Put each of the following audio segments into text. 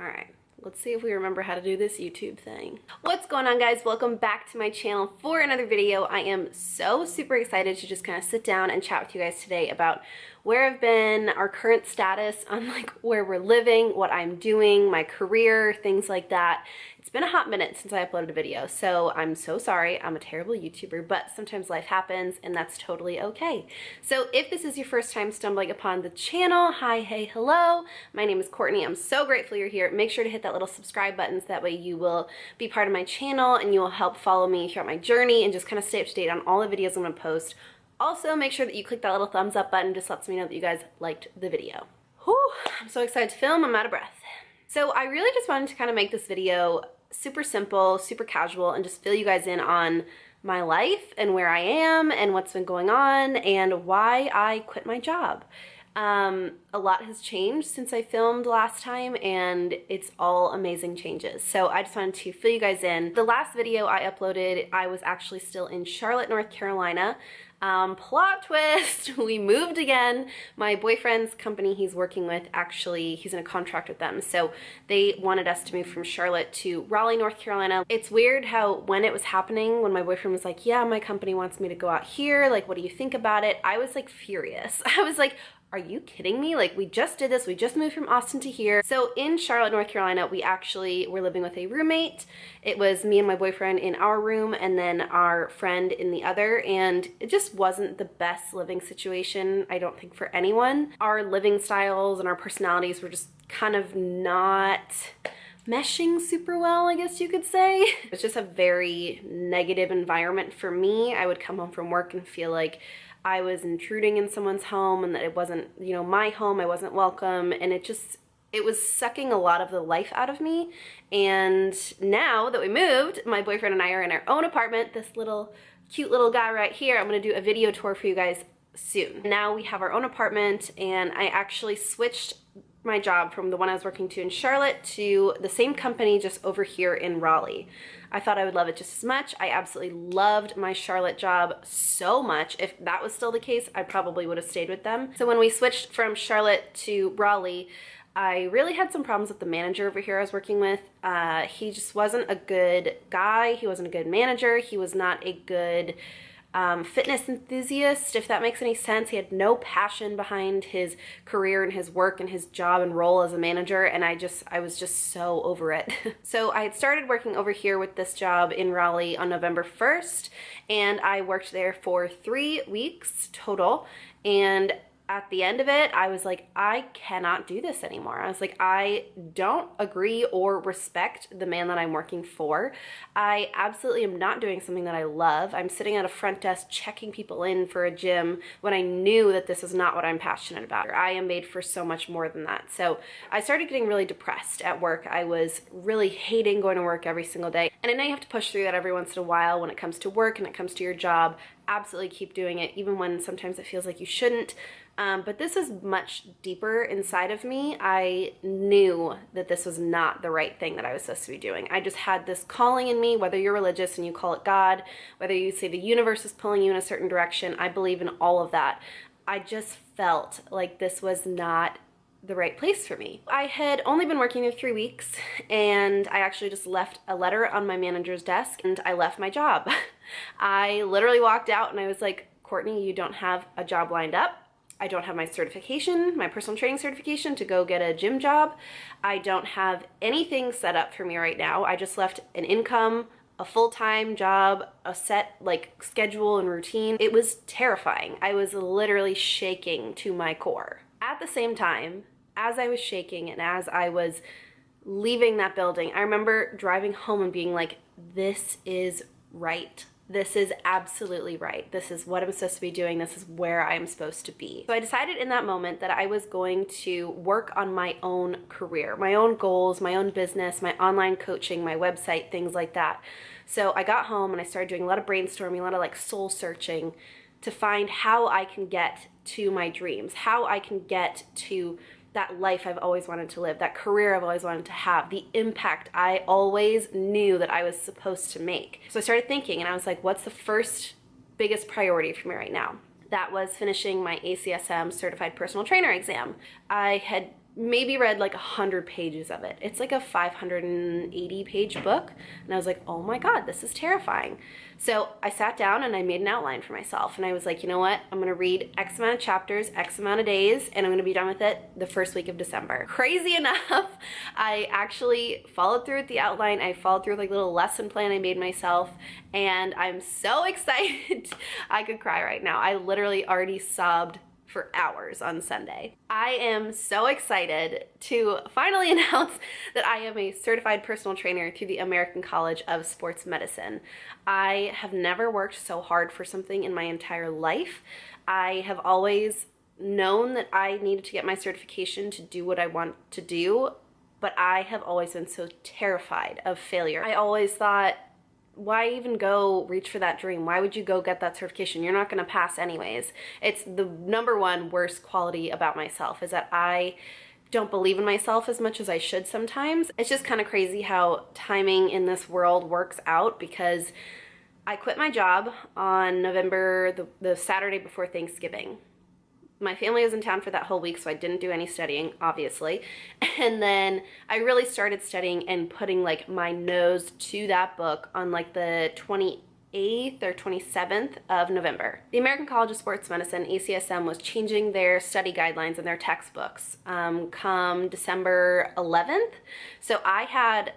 All right, let's see if we remember how to do this YouTube thing. What's going on, guys? Welcome back to my channel for another video. I am so super excited to just kind of sit down and chat with you guys today about where I've been, our current status on like where we're living, what I'm doing, my career, things like that. It's been a hot minute since I uploaded a video, so I'm so sorry. I'm a terrible YouTuber, but sometimes life happens and that's totally okay. So if this is your first time stumbling upon the channel, hi, hey, hello. My name is Courtney. I'm so grateful you're here. Make sure to hit that little subscribe button so that way you will be part of my channel and you will help follow me throughout my journey and just kind of stay up to date on all the videos I'm gonna post. Also, make sure that you click that little thumbs up button. Just lets me know that you guys liked the video. Whew, I'm so excited to film. I'm out of breath. So I really just wanted to kind of make this video super simple, super casual, and just fill you guys in on my life and where I am and what's been going on and why I quit my job. A lot has changed since I filmed last time, and it's all amazing changes. So I just wanted to fill you guys in. The last video I uploaded, I was actually still in Charlotte, North Carolina. Plot twist, we moved again. My boyfriend's company he's working with, actually, he's in a contract with them. So they wanted us to move from Charlotte to Raleigh, North Carolina. It's weird how when it was happening, when my boyfriend was like, yeah, my company wants me to go out here. Like, what do you think about it? I was like furious. I was like, are you kidding me? Like, we just did this. We just moved from Austin to here. So in Charlotte, North Carolina, we actually were living with a roommate. It was me and my boyfriend in our room and then our friend in the other. And it just wasn't the best living situation, I don't think, for anyone. Our living styles and our personalities were just kind of not meshing super well, I guess you could say. It's just a very negative environment for me. I would come home from work and feel like I was intruding in someone's home and that it wasn't, you know, my home, I wasn't welcome, and it was sucking a lot of the life out of me. And now that we moved, my boyfriend and I are in our own apartment, this little cute little guy right here. I'm gonna do a video tour for you guys soon. Now we have our own apartment, and I actually switched my job from the one I was working to in Charlotte to the same company just over here in Raleigh. I thought I would love it just as much. I absolutely loved my Charlotte job so much. If that was still the case, I probably would have stayed with them. So when we switched from Charlotte to Raleigh, I really had some problems with the manager over here I was working with. He just wasn't a good guy. He wasn't a good manager. He was not a good fitness enthusiast, if that makes any sense. He had no passion behind his career and his work and his job and role as a manager, and I was just so over it. So I had started working over here with this job in Raleigh on November 1st, and I worked there for 3 weeks total, and at the end of it, I was like, I cannot do this anymore. I was like, I don't agree or respect the man that I'm working for. I absolutely am not doing something that I love. I'm sitting at a front desk checking people in for a gym when I knew that this is not what I'm passionate about. I am made for so much more than that. So I started getting really depressed at work. I was really hating going to work every single day. And I know you have to push through that every once in a while when it comes to work and it comes to your job. Absolutely keep doing it, even when sometimes it feels like you shouldn't. But this is much deeper inside of me. I knew that this was not the right thing that I was supposed to be doing. I just had this calling in me, whether you're religious and you call it God, whether you say the universe is pulling you in a certain direction, I believe in all of that. I just felt like this was not the right place for me. I had only been working there 3 weeks, and I actually just left a letter on my manager's desk and I left my job. I literally walked out and I was like, Courtney, you don't have a job lined up. I don't have my certification, my personal training certification to go get a gym job. I don't have anything set up for me right now. I just left an income, a full-time job, a set like schedule and routine. It was terrifying. I was literally shaking to my core. At the same time, as I was shaking and as I was leaving that building, I remember driving home and being like, this is right. This is absolutely right. This is what I'm supposed to be doing. This is where I'm supposed to be. So I decided in that moment that I was going to work on my own career, my own goals, my own business, my online coaching, my website, things like that. So I got home and I started doing a lot of brainstorming, a lot of like soul searching to find how I can get to my dreams, how I can get to that life I've always wanted to live, that career I've always wanted to have, the impact I always knew that I was supposed to make. So I started thinking and I was like, what's the first biggest priority for me right now? That was finishing my ACSM Certified Personal Trainer exam. I had maybe read like 100 pages of it. It's like a 580 page book. And I was like, oh my God, this is terrifying. So I sat down and I made an outline for myself. And I was like, you know what? I'm going to read X amount of chapters, X amount of days, and I'm going to be done with it the first week of December. Crazy enough, I actually followed through with the outline. I followed through with like a little lesson plan I made myself. And I'm so excited. I could cry right now. I literally already sobbed for hours on Sunday. I am so excited to finally announce that I am a certified personal trainer through the American College of Sports Medicine. I have never worked so hard for something in my entire life. I have always known that I needed to get my certification to do what I want to do, but I have always been so terrified of failure. I always thought, why even go reach for that dream? Why would you go get that certification? You're not going to pass anyways. It's the number one worst quality about myself, is that I don't believe in myself as much as I should sometimes. It's just kind of crazy how timing in this world works out, because I quit my job on November, the Saturday before Thanksgiving. My family was in town for that whole week, so I didn't do any studying, obviously. And then I really started studying and putting like my nose to that book on like the 28th or 27th of November. The American College of Sports Medicine, ACSM, was changing their study guidelines and their textbooks come December 11th. So I had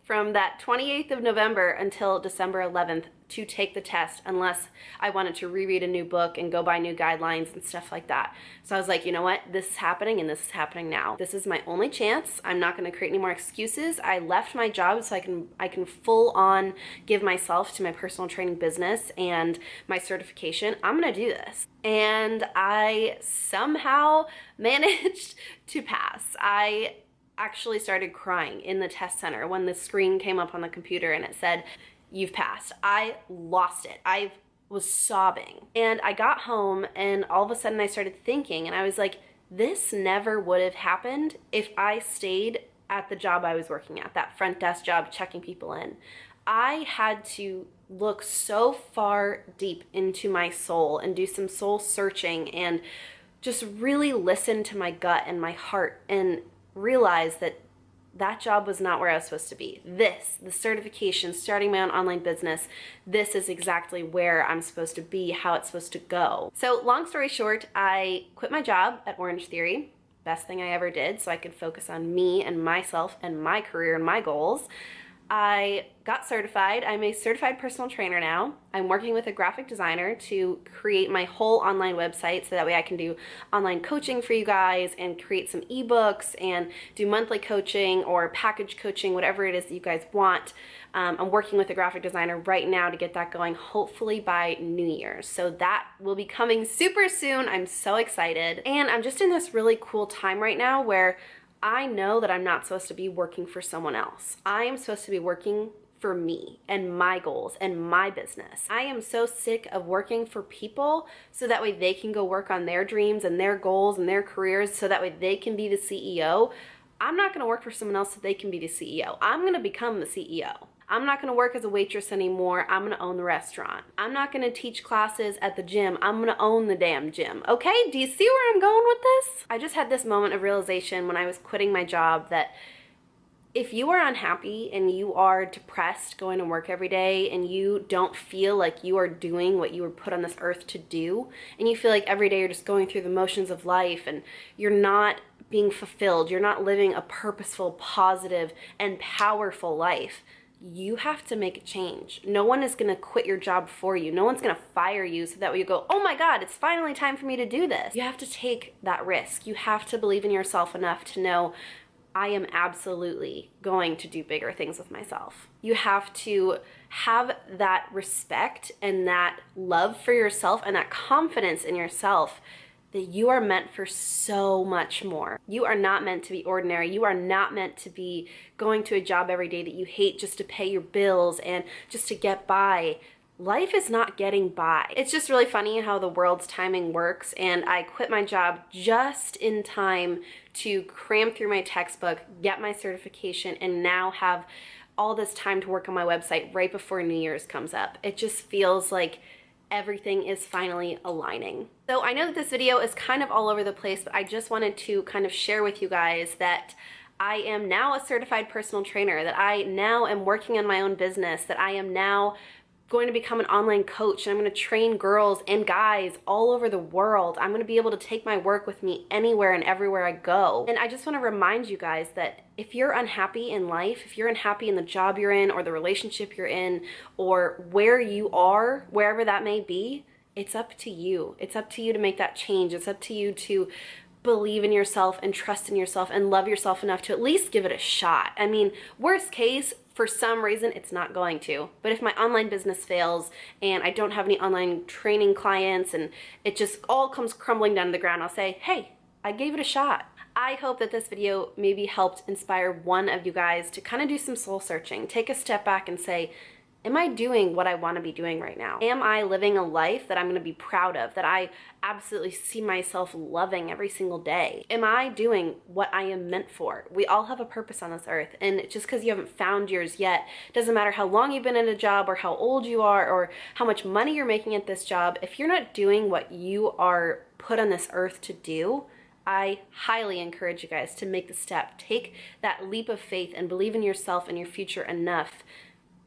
from that 28th of November until December 11th to take the test, unless I wanted to reread a new book and go by new guidelines and stuff like that. So I was like, you know what? This is happening, and this is happening now. This is my only chance. I'm not going to create any more excuses. I left my job so I can full on give myself to my personal training business and my certification. I'm going to do this. And I somehow managed to pass. I actually started crying in the test center when the screen came up on the computer and it said, "You've passed." I lost it. I was sobbing. And I got home and all of a sudden I started thinking, and I was like, this never would have happened if I stayed at the job I was working at, that front desk job checking people in. I had to look so far deep into my soul and do some soul searching and just really listen to my gut and my heart and realize that that job was not where I was supposed to be. The certification, starting my own online business, this is exactly where I'm supposed to be, how it's supposed to go. So long story short, I quit my job at Orange Theory. Best thing I ever did, so I could focus on me and myself and my career and my goals. I got certified. I'm a certified personal trainer now. I'm working with a graphic designer to create my whole online website so that way I can do online coaching for you guys and create some ebooks and do monthly coaching or package coaching, whatever it is that you guys want. I'm working with a graphic designer right now to get that going, hopefully by New Year's. So that will be coming super soon. I'm so excited. And I'm just in this really cool time right now where I know that I'm not supposed to be working for someone else. I am supposed to be working for me and my goals and my business. I am so sick of working for people so that way they can go work on their dreams and their goals and their careers so that way they can be the CEO. I'm not gonna work for someone else so they can be the CEO. I'm gonna become the CEO. I'm not gonna work as a waitress anymore. I'm gonna own the restaurant. I'm not gonna teach classes at the gym. I'm gonna own the damn gym, okay? Do you see where I'm going with this? I just had this moment of realization when I was quitting my job that if you are unhappy and you are depressed going to work every day and you don't feel like you are doing what you were put on this earth to do, and you feel like every day you're just going through the motions of life and you're not being fulfilled, you're not living a purposeful, positive, and powerful life, you have to make a change. No one is going to quit your job for you. No one's going to fire you so that way you go, oh my God, it's finally time for me to do this. You have to take that risk. You have to believe in yourself enough to know I am absolutely going to do bigger things with myself. You have to have that respect and that love for yourself and that confidence in yourself that you are meant for so much more. You are not meant to be ordinary. You are not meant to be going to a job every day that you hate just to pay your bills and just to get by. Life is not getting by. It's just really funny how the world's timing works, and I quit my job just in time to cram through my textbook, get my certification, and now have all this time to work on my website right before New Year's comes up. It just feels like everything is finally aligning. So I know that this video is kind of all over the place, but I just wanted to kind of share with you guys that I am now a certified personal trainer, that I now am working on my own business, that I am now going to become an online coach, and I'm going to train girls and guys all over the world. I'm going to be able to take my work with me anywhere and everywhere I go. And I just want to remind you guys that if you're unhappy in life, if you're unhappy in the job you're in or the relationship you're in or where you are, wherever that may be, it's up to you. It's up to you to make that change. It's up to you to believe in yourself and trust in yourself and love yourself enough to at least give it a shot. I mean, worst case, for some reason, it's not going to. But if my online business fails and I don't have any online training clients and it just all comes crumbling down to the ground, I'll say, hey, I gave it a shot. I hope that this video maybe helped inspire one of you guys to kind of do some soul searching, take a step back and say, am I doing what I want to be doing right now? Am I living a life that I'm going to be proud of, that I absolutely see myself loving every single day? Am I doing what I am meant for? We all have a purpose on this earth, and just because you haven't found yours yet, doesn't matter how long you've been in a job or how old you are or how much money you're making at this job. If you're not doing what you are put on this earth to do, I highly encourage you guys to make the step. Take that leap of faith and believe in yourself and your future enough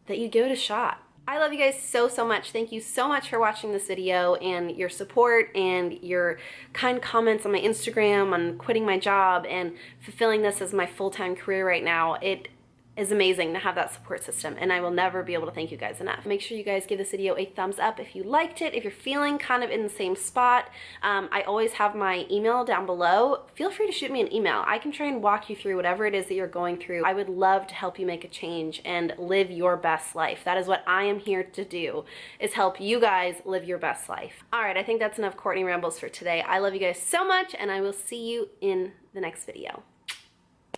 that you give it a shot. I love you guys so, so much. Thank you so much for watching this video and your support and your kind comments on my Instagram on quitting my job and fulfilling this as my full-time career right now. It is amazing to have that support system, and I will never be able to thank you guys enough. Make sure you guys give this video a thumbs up if you liked it, if you're feeling kind of in the same spot. I always have my email down below. Feel free to shoot me an email. I can try and walk you through whatever it is that you're going through. I would love to help you make a change and live your best life. That is what I am here to do, is help you guys live your best life. All right, I think that's enough Courtney rambles for today. I love you guys so much, and I will see you in the next video.